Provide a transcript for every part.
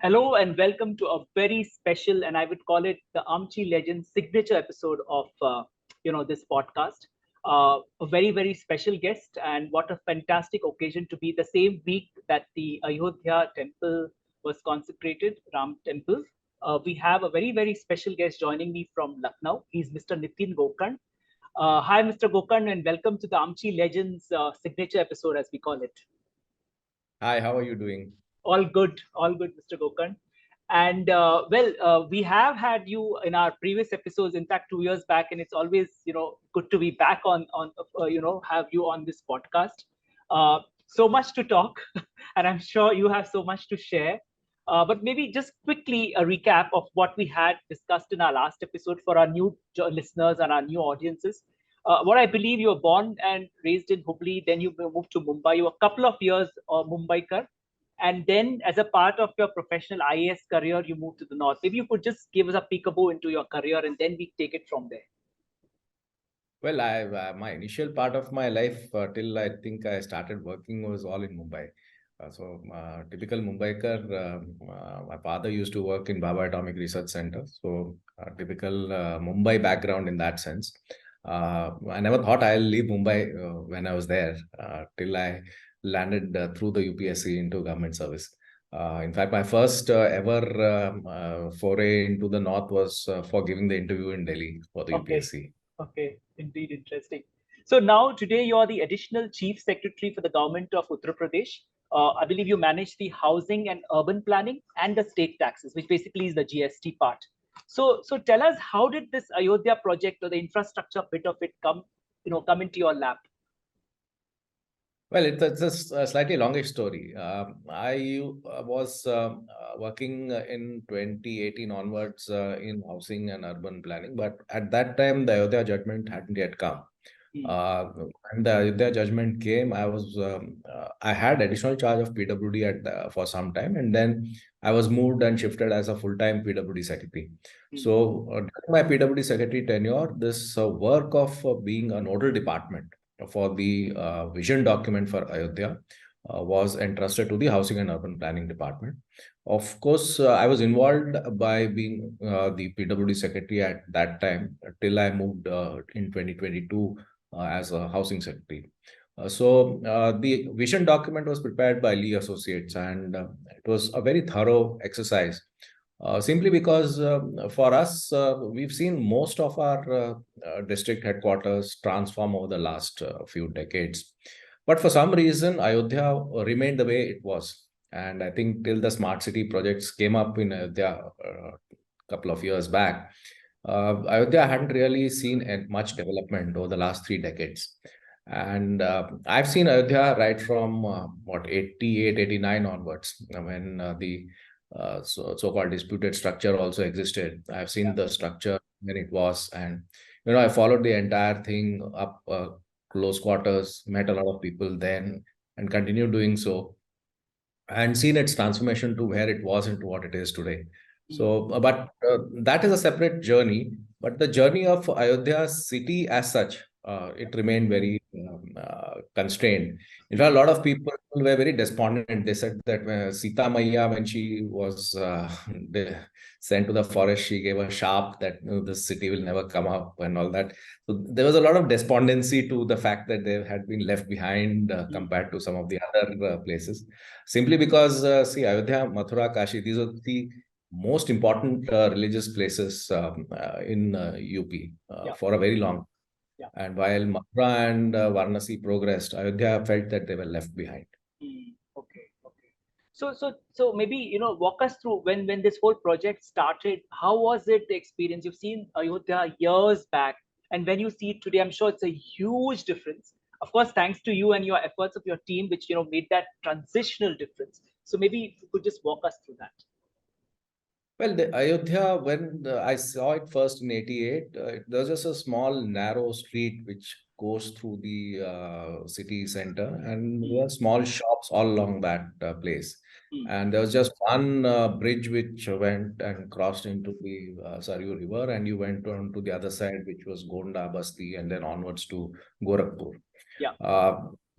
Hello and welcome to a very special, and I would call it the Aamchi Legends signature episode of this podcast. A very special guest, and what a fantastic occasion to be the same week that the Ayodhya temple was consecrated, Ram Temple. We have a very special guest joining me from Lucknow. He's Mr. Nitin Gokarn. Hi, Mr. Gokarn, and welcome to the Aamchi Legends signature episode, as we call it. Hi, how are you doing? All good, Mr. Gokarn. And we have had you in our previous episodes. In fact, 2 years back, and it's always good to be back on have you on this podcast. So much to talk, and I'm sure you have so much to share. But maybe just quickly a recap of what we had discussed in our last episode for our new listeners and our new audiences. What I believe you were born and raised in Hubli, then you moved to Mumbai. You were a couple of years Mumbaikar, and then as a part of your professional IAS career, you moved to the north. Maybe you could just give us a peekaboo into your career, and then we take it from there. Well, my initial part of my life till I think I started working was all in Mumbai. Typical Mumbaikar, my father used to work in Baba Atomic Research Center. So typical Mumbai background in that sense. I never thought I'll leave Mumbai when I was there till I landed through the UPSC into government service. In fact, my first ever foray into the north was for giving the interview in Delhi for the UPSC. Okay, indeed interesting. So now today you are the additional chief secretary for the government of Uttar Pradesh. I believe you manage the housing and urban planning and the state taxes, which basically is the GST part. So tell us, how did this Ayodhya project or the infrastructure bit of it come into your lap? Well, it's a slightly longish story. I was working in 2018 onwards in housing and urban planning, but at that time the Ayodhya judgment hadn't yet come. When the Ayodhya judgment came, I had additional charge of PWD for some time, and then I was moved and shifted as a full-time PWD secretary. So during my PWD secretary tenure, this work of being a nodal department for the vision document for Ayodhya was entrusted to the Housing and Urban Planning Department. Of course, I was involved by being the PWD secretary at that time till I moved in 2022 as a housing secretary. The vision document was prepared by Lee Associates, and it was a very thorough exercise. Simply because for us, we've seen most of our district headquarters transform over the last few decades. But for some reason, Ayodhya remained the way it was. And I think till the smart city projects came up in Ayodhya a couple of years back, Ayodhya hadn't really seen much development over the last 3 decades. And I've seen Ayodhya right from 88, 89 onwards, when the so-called disputed structure also existed. I've seen the structure when it was, and I followed the entire thing up close quarters, met a lot of people then, and continue doing so, and seen its transformation to where it was and to what it is today. So, but that is a separate journey. But the journey of Ayodhya city as such, it remained very constrained. In fact, a lot of people were very despondent. They said that Sita Maiya, when she was sent to the forest, she gave a sharp that this city will never come up and all that. So there was a lot of despondency to the fact that they had been left behind compared to some of the other places. Simply because, see, Ayodhya, Mathura, Kashi, these are the most important religious places in UP for a very long. And while Mathura and Varanasi progressed, Ayodhya felt that they were left behind. Okay. So maybe walk us through when this whole project started. How was it, the experience? You've seen Ayodhya years back, and when you see it today, I'm sure it's a huge difference. Of course, thanks to you and your efforts of your team, which made that transitional difference. So maybe if you could just walk us through that. Well, the Ayodhya, when I saw it first in 88, there was just a small narrow street which goes through the city center, and there were small shops all along that place. And there was just one bridge which went and crossed into the Saryu River, and you went on to the other side, which was Gonda, Basti, and then onwards to Gorakhpur.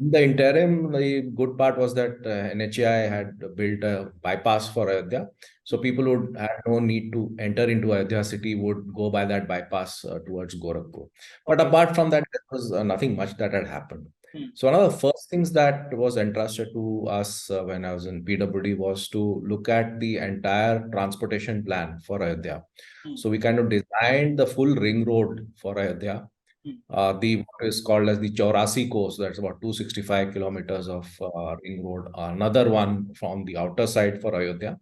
In the interim, the good part was that NHAI had built a bypass for Ayodhya. So people would have no need to enter into Ayodhya city, would go by that bypass towards Gorakhpur. But Okay. apart from that, there was nothing much that had happened. So one of the first things that was entrusted to us when I was in PWD was to look at the entire transportation plan for Ayodhya. So we kind of designed the full ring road for Ayodhya. The what is called as the Chaurasi course, that's about 265 kilometers of ring road. Another one from the outer side for Ayodhya,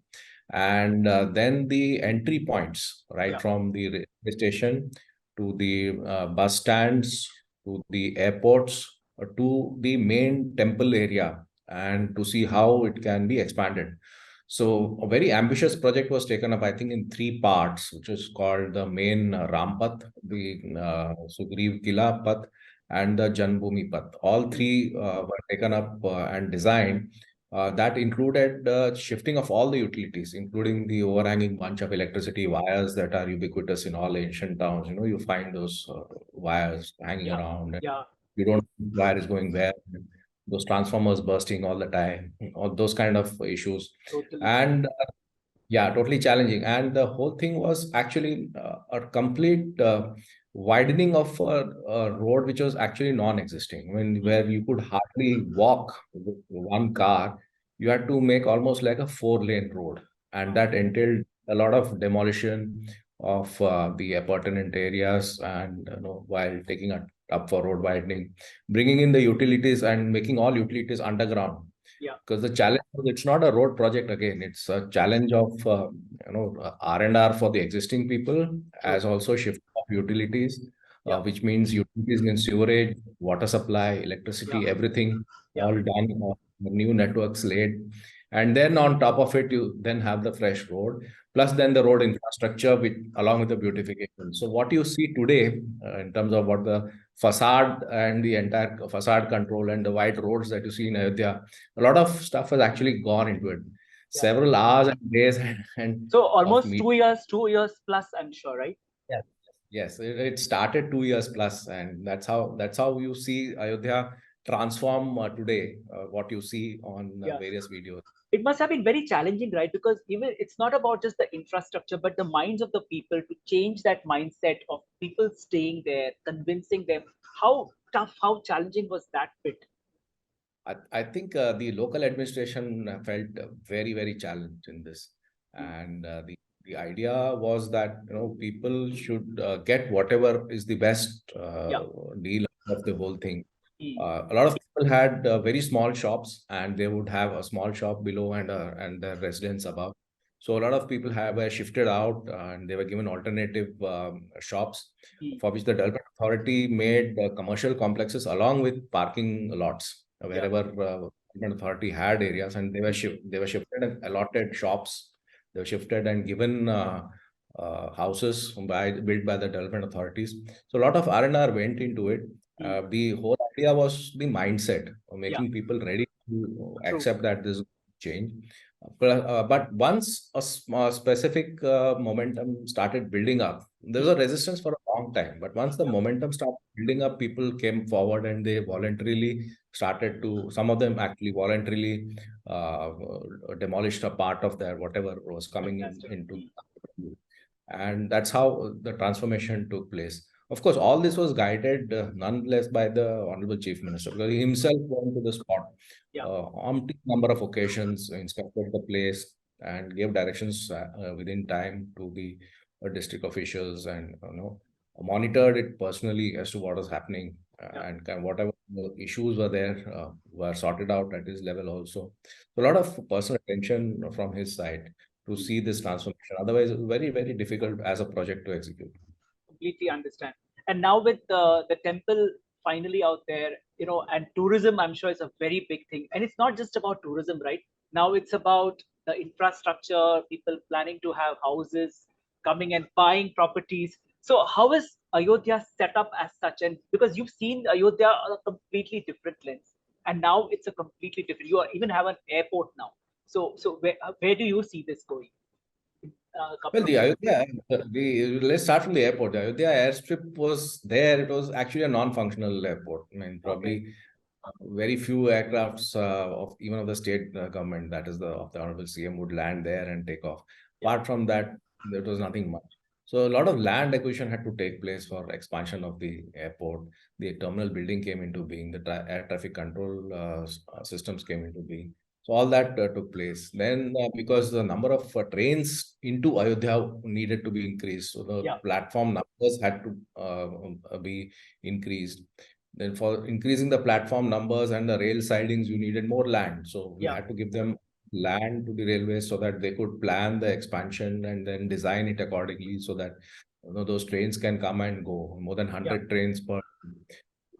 and then the entry points right from the railway station to the bus stands to the airports to the main temple area, and to see how it can be expanded. So a very ambitious project was taken up, I think, in three parts, which is called the main Rampath, the Sugriv Kila Path, and the Janmabhoomi Path. All three were taken up and designed. That included shifting of all the utilities, including the overhanging bunch of electricity wires that are ubiquitous in all ancient towns. You know, you find those wires hanging around, and Yeah. you don't know where is going where. Those transformers bursting all the time, all those kind of issues. Totally And yeah, totally challenging. And the whole thing was actually a complete widening of a road which was actually non-existing. When where you could hardly walk with one car, you had to make almost like a four-lane road, and that entailed a lot of demolition of the appurtenant areas, and while taking it up for road widening, bringing in the utilities and making all utilities underground, Yeah. because the challenge it's not a road project again, it's a challenge of R&R for the existing people, True. as also shift of utilities, Yeah. which means utilities means sewerage, water supply, Yeah. electricity, everything Yeah. all done, the new networks laid, and then on top of it you then have the fresh road, plus then the road infrastructure with along with the beautification. So what you see today in terms of what the facade and the entire facade control and the wide roads that you see in Ayodhya, a lot of stuff has actually gone into it. Yeah. Several hours and days and So of almost meet. 2 years, 2 years plus, I'm sure, right? Yes, yes, it started 2 years plus, and that's how you see Ayodhya transform today. What you see on Yeah. various videos. It must have been very challenging, right? Because even it's not about just the infrastructure, but the minds of the people, to change that mindset of people staying there, convincing them. How tough, how challenging was that bit? I think the local administration felt very, very challenged in this. And the idea was that people should get whatever is the best Yeah. deal of the whole thing. Mm. A lot of people had very small shops, and they would have a small shop below and their residence above. So a lot of people were shifted out, and they were given alternative shops, Mm. for which the development authority made commercial complexes along with parking lots Yeah. wherever development authority had areas, and they were shifted and allotted shops. They were shifted and given houses built by the development authorities. So a lot of R&R went into it. Mm. The whole idea was the mindset of Yeah. making people ready to True. accept that this change. But once a specific momentum started building up, there was a resistance for a long time. But once the momentum started building up, people came forward and they voluntarily started to, some of them actually voluntarily demolished a part of their whatever was coming Fantastic. into. Mm. And that's how the transformation took place. Of course, all this was guided none less by the Honorable Chief Minister, because he himself went to the spot Yeah. on number of occasions, inspected the place, and gave directions within time to the district officials, and monitored it personally as to what was happening, Yeah. and kind of whatever the issues were there were sorted out at his level also. So a lot of personal attention from his side to Mm. see this transformation. Otherwise, it's very, very difficult as a project to execute. Completely understand. And now with the temple finally out there, and tourism, I'm sure is a very big thing. And it's not just about tourism, right? Now it's about the infrastructure, people planning to have houses, coming and buying properties. So how is Ayodhya set up as such? And because you've seen Ayodhya on a completely different lens, and now it's a completely different. Even have an airport now. So where do you see this going in a couple Well, of the years? Ayodhya, let's start from the airport. The Ayodhya airstrip was there. It was actually a non-functional airport. I mean, Okay. probably very few aircrafts of even of the state government, that is the of the honorable CM, would land there and take off. Yeah. Apart from that, there was nothing much. So a lot of land acquisition had to take place for expansion of the airport. The terminal building came into being. The air traffic control systems came into being. So all that took place. Then because the number of trains into Ayodhya needed to be increased, so the Yeah. platform numbers had to be increased. Then for increasing the platform numbers and the rail sidings, you needed more land. So we Yeah. had to give them land to the railways so that they could plan the expansion and then design it accordingly so that those trains can come and go. More than Yeah. 100 trains per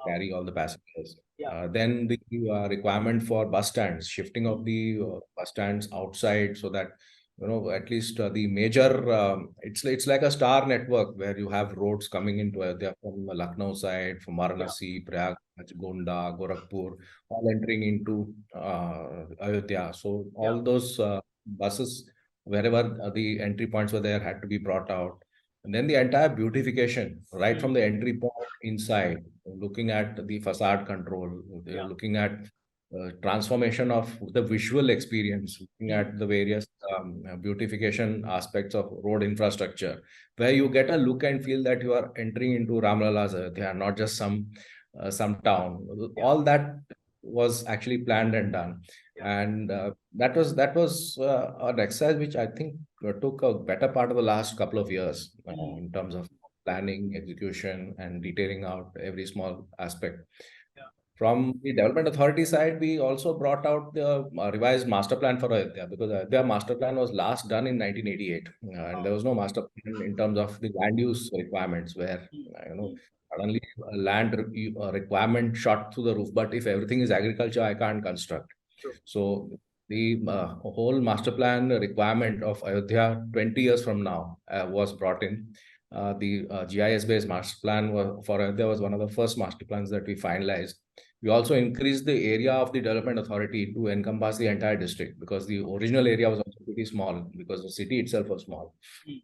Oh, carry all the passengers. yeah. Then the requirement for bus stands, shifting of the bus stands outside so that at least the major it's like a star network where you have roads coming into Ayodhya from Lucknow side, from Yeah. Varanasi, Prayagraj, Gonda, Gorakhpur, all entering into Ayodhya. So Yeah. all those buses, wherever the entry points were there, had to be brought out. And then the entire beautification, right Mm. from the entry point inside, looking at the facade control, Yeah. looking at transformation of the visual experience, looking Mm. at the various beautification aspects of road infrastructure, where you get a look and feel that you are entering into Ramlala's Ayodhya, not just some town. Yeah. All that was actually planned and done, Yeah. and that was an exercise which I think took a better part of the last couple of years Mm. in terms of planning, execution, and detailing out every small aspect. Yeah. From the development authority side, we also brought out the revised master plan for Ayodhya, because Ayodhya master plan was last done in 1988, and there Oh. was no master plan in terms of the land use requirements, where Mm. Mm. suddenly a land requirement shot through the roof. But if everything is agriculture, I can't construct. True. So the whole master plan requirement of Ayodhya 20 years from now was brought in. The GIS-based master plan for Ayodhya was one of the first master plans that we finalized. We also increased the area of the development authority to encompass the entire district, because the original area was also pretty small because the city itself was small. Mm.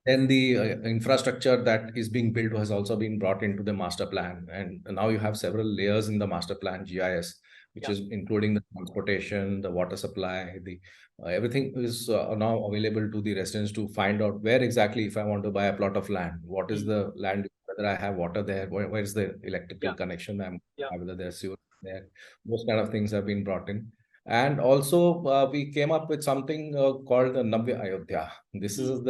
Then the infrastructure that is being built has also been brought into the master plan. And now you have several layers in the master plan GIS, which Yeah. is including the transportation, the water supply, the everything is now available to the residents to find out where exactly, if I want to buy a plot of land, what is Mm. the land, whether I have water there, where is the electrical Yeah. connection, Yeah. whether there's sewer there. Those kind of things have been brought in. And also, we came up with something called the Navya Ayodhya. This Mm. is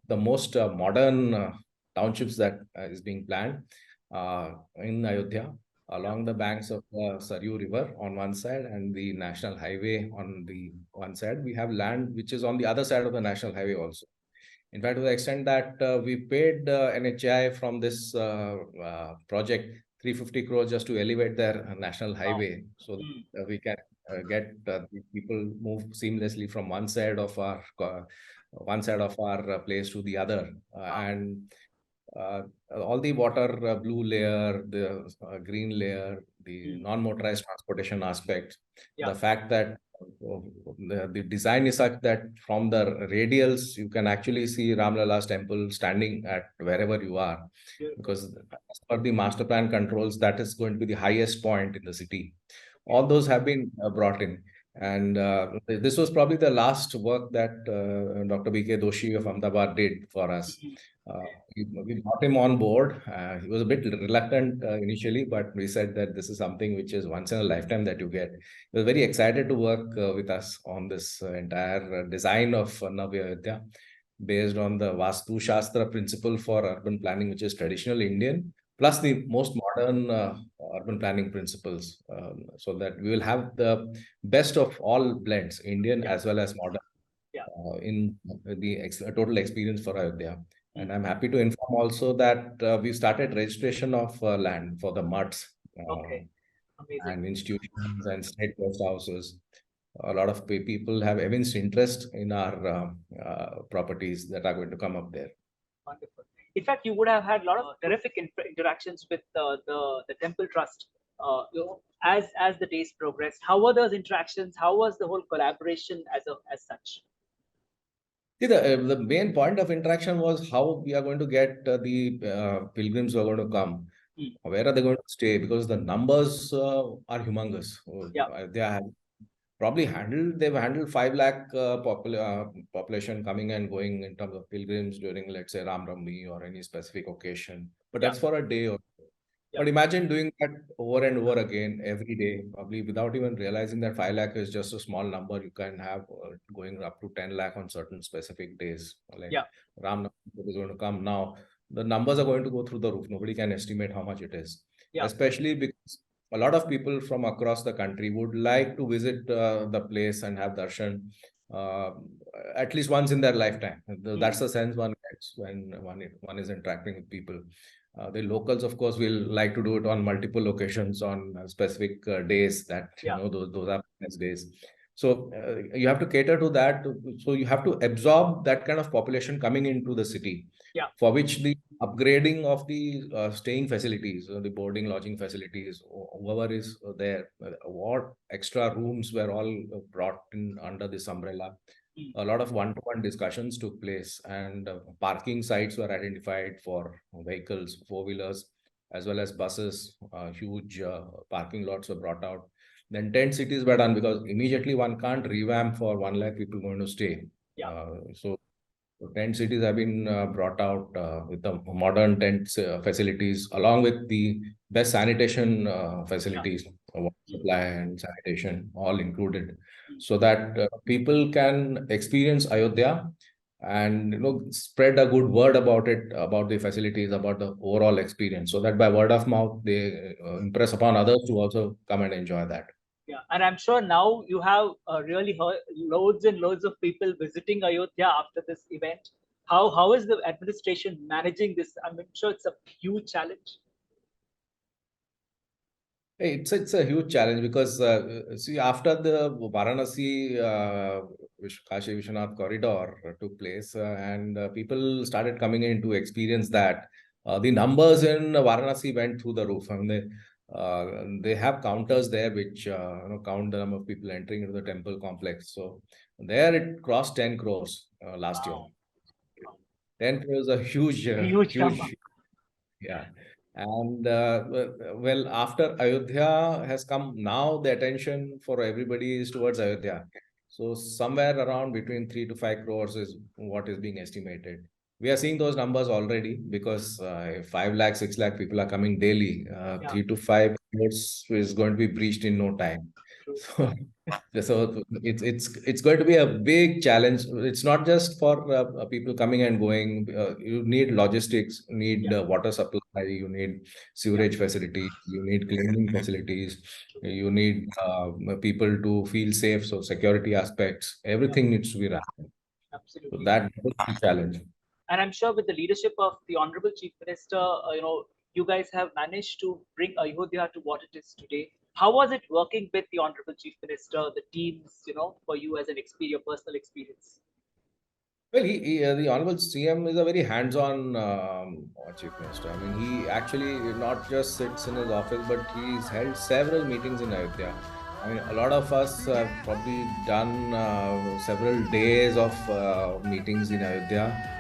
the most modern townships that is being planned in Ayodhya, Yeah. along the banks of the Saryu River on one side and the national highway on the one side. We have land which is on the other side of the national highway also. In fact, to the extent that we paid NHI from this project 350 crores just to elevate their national Wow. highway, so Mm. that we can get the people move seamlessly from one side of our place to the other, Wow. and uh, all the water blue layer, the green layer, the Mm. non-motorized transportation aspect, Yeah. the fact that the design is such that from the radials you can actually see Ramlala's temple standing at wherever you are, Beautiful. because as per the master plan controls, that is going to be the highest point in the city. Okay. All those have been brought in. And this was probably the last work that Dr. B.K. Doshi of Ahmedabad did for us. Mm. Uh, Okay. we got him on board. He was a bit reluctant initially, but we said that this is something which is once in a lifetime that you get. He was very excited to work with us on this entire design of Navya Ayodhya, based on the Vastu Shastra principle for urban planning, which is traditional Indian, plus the most modern urban planning principles, so that we will have the best of all blends, Indian Yeah. as well as modern, Yeah. in the total experience for Ayodhya. Mm. And I'm happy to inform also that we started registration of land for the mutts Okay. Amazing. and institutions and state post houses. A lot of people have evinced interest in our properties that are going to come up there. Wonderful. In fact, you would have had a lot of terrific interactions with the temple trust. As the days progressed, how were those interactions? How was the whole collaboration as such? See, the main point of interaction was how we are going to get the pilgrims who are going to come. Where are they going to stay? Because the numbers are humongous. Yeah, They are they've handled 5 lakh population coming and going in terms of pilgrims during, let's say, Ram Janmabhoomi or any specific occasion. But yeah, that's for a day. yeah, But imagine doing that over and over again every day, probably without even realizing that 5 lakh is just a small number. You can have going up to 10 lakh on certain specific days. Like yeah, Ram Navami is going to come now. The numbers are going to go through the roof. Nobody can estimate how much it is, yeah. especially because a lot of people from across the country would like to visit the place and have darshan uh, at least once in their lifetime. That's the sense one gets when one is interacting with people. The locals, of course, will like to do it on multiple occasions on specific days that, Yeah, those are business days. So you have to cater to that. So you have to absorb that kind of population coming into the city, yeah, for which the upgrading of the staying facilities, the boarding, lodging facilities, whoever is there, what extra rooms were all brought in under this umbrella. mm, A lot of one-to-one discussions took place, and parking sites were identified for vehicles, four-wheelers, as well as buses. Huge parking lots were brought out. Then tent cities were done, because immediately one can't revamp for 1 lakh people going to stay. yeah, So tent cities have been brought out with the modern tent facilities, along with the best sanitation yeah, facilities, water mm, supply and sanitation, all included, mm, so that people can experience Ayodhya and, spread a good word about it, about the facilities, about the overall experience, so that by word of mouth they impress upon others to also come and enjoy that. yeah. And I'm sure now you have really heard loads and loads of people visiting Ayodhya after this event. How is the administration managing this? I'm sure it's a huge challenge. Hey, it's a huge challenge, because see, after the Varanasi Kashi Vishwanath corridor took place, and people started coming in to experience that, the numbers in Varanasi went through the roof. I mean, they have counters there which count the number of people entering into the temple complex. So there it crossed 10 crores last year. Wow, wow. 10 crores is a huge, Huge number. huge. Yeah. And well, after Ayodhya has come, now the attention for everybody is towards Ayodhya. So somewhere around between 3 to 5 crores is what is being estimated. We are seeing those numbers already, because 5 lakh, 6 lakh people are coming daily. Yeah, 3 to 5 crores is going to be breached in no time. true. So it's going to be a big challenge. It's not just for people coming and going. You need logistics, you need Yeah, water supply, you need yeah, sewerage facilities, you need cleaning facilities, you need people to feel safe. So security aspects, yeah, everything needs to be run. So absolutely. that is the challenge. And I'm sure with the leadership of the Honorable Chief Minister, you guys have managed to bring Ayodhya to what it is today. How was it working with the Honorable Chief Minister, the teams, for you as an experience, personal experience? Well, the Honorable CM is a very hands-on chief minister. I mean, he actually not just sits in his office, but he's held several meetings in Ayodhya. I mean, a lot of us have probably done several days of meetings in Ayodhya,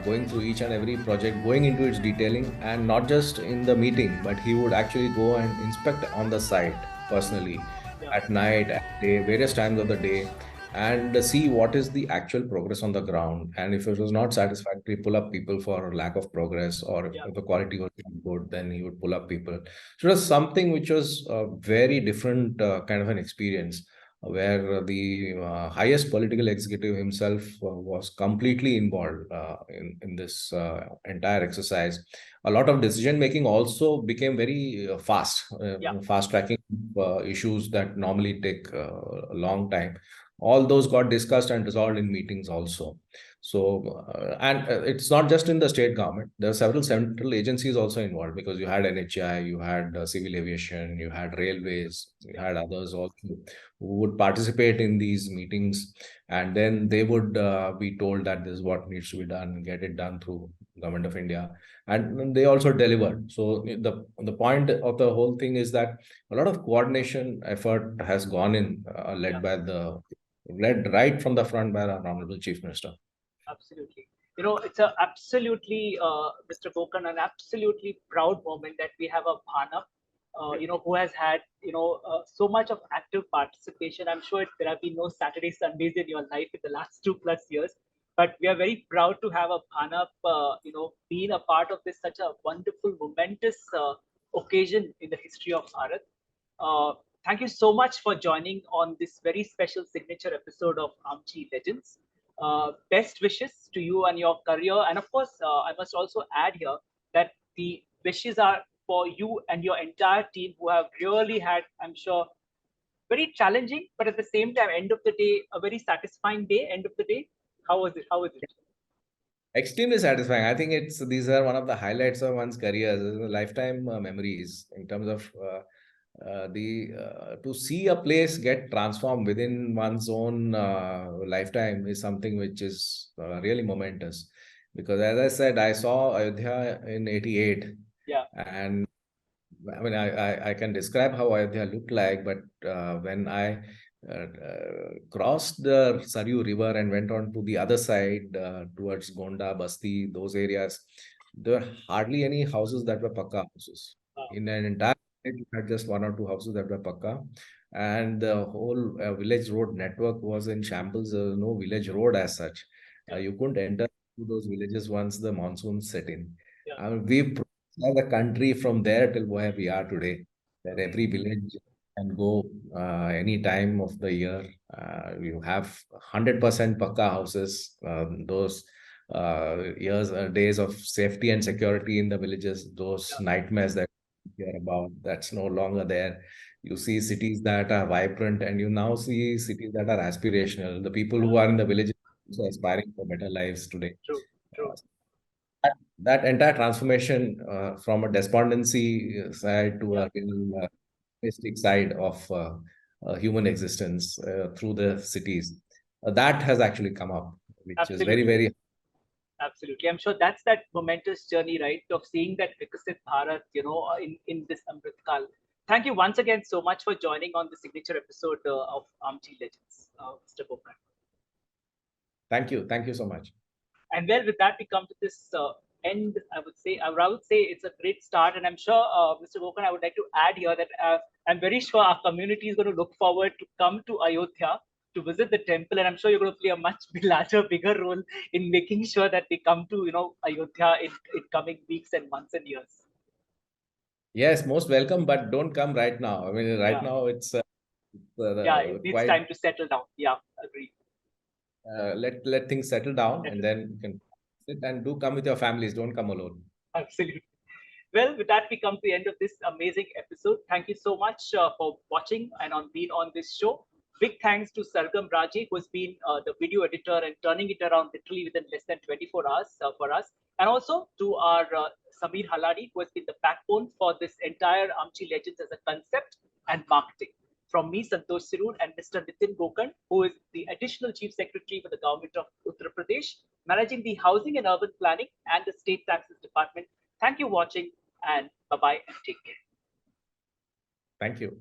going through each and every project, going into its detailing, and not just in the meeting, but he would actually go and inspect on the site personally, Yeah, at night, at day, various times of the day, and see what is the actual progress on the ground. And if it was not satisfactory, pull up people for lack of progress, or yeah, if the quality was not good, then he would pull up people. So it was something which was a very different kind of an experience, where the highest political executive himself was completely involved in this entire exercise. A lot of decision making also became very yeah, fast tracking issues that normally take a long time. All those got discussed and resolved in meetings also. So and it's not just in the state government. There are several central agencies also involved, because you had NHI, you had civil aviation, you had railways, you yeah, had others also who would participate in these meetings, and then they would be told that this is what needs to be done, get it done through government of India, and they also delivered. So the point of the whole thing is that a lot of coordination effort has gone in, yeah. led right from the front by our honorable chief minister. Absolutely. It's a absolutely, Mr. Gokarn, an absolutely proud moment that we have a Bhana, who has had, so much of active participation. I'm sure there have been no Saturday, Sundays in your life in the last 2+ years, but we are very proud to have a Bhana, being a part of this such a wonderful, momentous occasion in the history of Bharat. Uh, Thank you so much for joining on this very special signature episode of Aamchi Legends. Best wishes to you and your career. And of course, I must also add here that the wishes are for you and your entire team who have really had, I'm sure, very challenging, but at the same time, end of the day, a very satisfying day, end of the day. How was it? How was it? Extremely satisfying. I think these are one of the highlights of one's career, lifetime memories in terms of the to see a place get transformed within one's own lifetime is something which is really momentous. Because as I said, I saw Ayodhya in '88, Yeah, and I mean, I can describe how Ayodhya looked like, but when I crossed the Saryu River and went on to the other side towards Gonda, Basti, those areas, there were hardly any houses that were pakka houses. In an entire state, you had just one or two houses that were pakka, and the whole village road network was in shambles. There was no village road as such. yeah, You couldn't enter those villages once the monsoon set in. yeah, I mean, we as a country from there till where we are today, that every village can go any time of the year. You have 100% pakka houses. Those years, days of safety and security in the villages, those yeah, nightmares that you hear about, that's no longer there. You see cities that are vibrant, and you now see cities that are aspirational. The people yeah. who are in the villages are aspiring for better lives today. True, true. Uh, that entire transformation from a despondency side to Yeah, a real optimistic side of human existence through the cities, that has actually come up, which is very, absolutely. very. Absolutely. I'm sure that's that momentous journey, right, of seeing that Vikasit Bharat, in this Amrit Kal. Thank you once again so much for joining on the signature episode of Aamchi Legends, Mr. Gokarn. Thank you so much. And well, with that, we come to this end. I would say it's a great start, and I'm sure, Mr. Gokarn, I would like to add here that I'm very sure our community is going to look forward to come to Ayodhya to visit the temple, and I'm sure you're going to play a much larger, bigger role in making sure that they come to Ayodhya in coming weeks and months and years. Yes, most welcome, but don't come right now. I mean, right Yeah, now it's yeah, it needs quite. time to settle down. Yeah, agree. Let things settle down, and Settle then you can sit and do come with your families. Don't come alone. down. Absolutely. Well, with that, we come to the end of this amazing episode. Thank you so much for watching and on being on this show. Big thanks to Sargam Raje, who has been the video editor and turning it around literally within less than 24 hours for us. And also to our Samiir Halady, who has been the backbone for this entire Aamchi Legends as a concept and marketing. From me, Santosh Sirur, and Mr. Nitin Gokarn, who is the additional Chief Secretary for the Government of Uttar Pradesh, managing the Housing and Urban Planning and the State Taxes Department. Thank you for watching, and bye bye and take care. Thank you.